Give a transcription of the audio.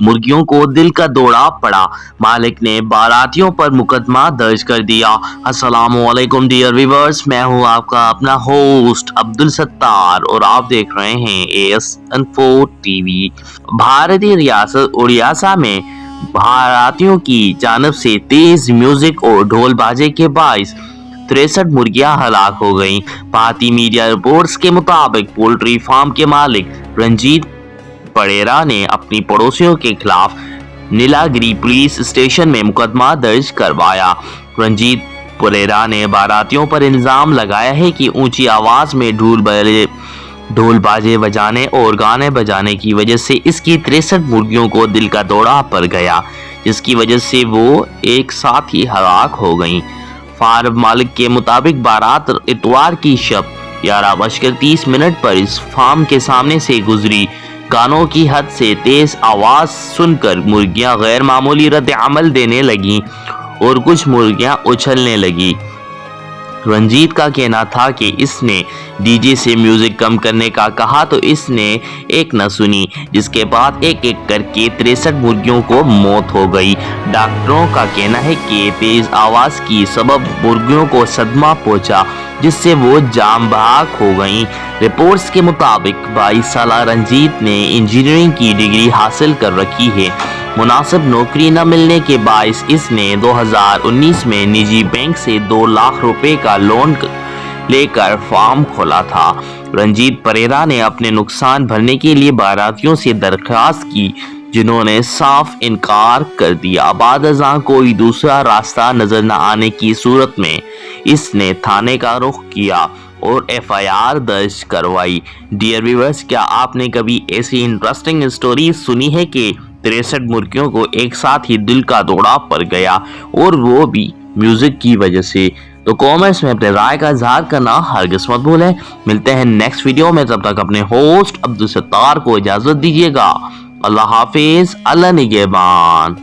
मुर्गियों को दिल का दौरा पड़ा। मालिक ने बारातियों पर मुकदमा दर्ज कर दिया। अस्सलामुअलैकुम डियर व्यूअर्स, मैं हूं आपका अपना होस्ट अब्दुल सत्तार और आप देख रहे हैं AS4 टीवी। भारतीय रियासत उड़ीसा में बारातियों की जानब से तेज म्यूजिक और ढोल बाजे के बाइस 63 मुर्गियां हलाक हो गईं। भारतीय मीडिया रिपोर्ट्स के मुताबिक पोल्ट्री फार्म के मालिक रंजीत परेरा ने अपनी पड़ोसियों के खिलाफ नीलागिरी पुलिस स्टेशन में मुकदमा दर्ज करवाया। रंजीत परेरा ने बारातियों पर इल्जाम लगाया है कि ऊंची आवाज में ढोल बाजे बजाने और गाने बजाने की वजह से इसकी 63 मुर्गियों को दिल का दौरा पड़ गया, जिसकी वजह से वो एक साथ ही हलाक हो गईं। फार्म मालिक के मुताबिक बारात इतवार की शब 11:30 पर इस फार्म के सामने से गुजरी। गानों की हद से तेज आवाज सुनकर मुर्गियां गैर मामूली रद्द अमल देने लगी और कुछ मुर्गियां उछलने लगी। रंजीत का कहना था कि इसने डीजे से म्यूजिक कम करने का कहा तो इसने एक न सुनी, जिसके बाद एक एक करके 63 मुर्गियों को मौत हो गई। डॉक्टरों का कहना है कि तेज आवाज की सबब मुर्गियों को सदमा पहुंचा, जिससे वो जान बहक हो गईं। रिपोर्ट्स के मुताबिक 22 साल रंजीत ने इंजीनियरिंग की डिग्री हासिल कर रखी है। मुनासिब नौकरी न मिलने के बायस इसने 2019 में निजी बैंक से 2 लाख रुपए का लोन लेकर फार्म खोला था। रंजीत परेरा ने अपने नुकसान भरने के लिए बारातियों से दरख्वास्त की, जिन्होंने साफ इनकार कर दिया। बाद अज़ां कोई दूसरा रास्ता नजर न आने की सूरत में इसने थाने का रुख किया और FIR दर्ज करवाई। डियर व्यूअर्स, क्या आपने कभी ऐसी इंटरेस्टिंग स्टोरी सुनी है कि 63 मुर्गियों को एक साथ ही दिल का दौरा पड़ गया और वो भी म्यूजिक की वजह से? तो कमेंट्स में अपने राय का इजहार करना हरगिज़ मत भूलें। मिलते हैं नेक्स्ट वीडियो में, तब तक अपने होस्ट अब्दुल सत्तार को इजाजत दीजिएगा। अल्लाह हाफिज, अल्लाह निगहबान।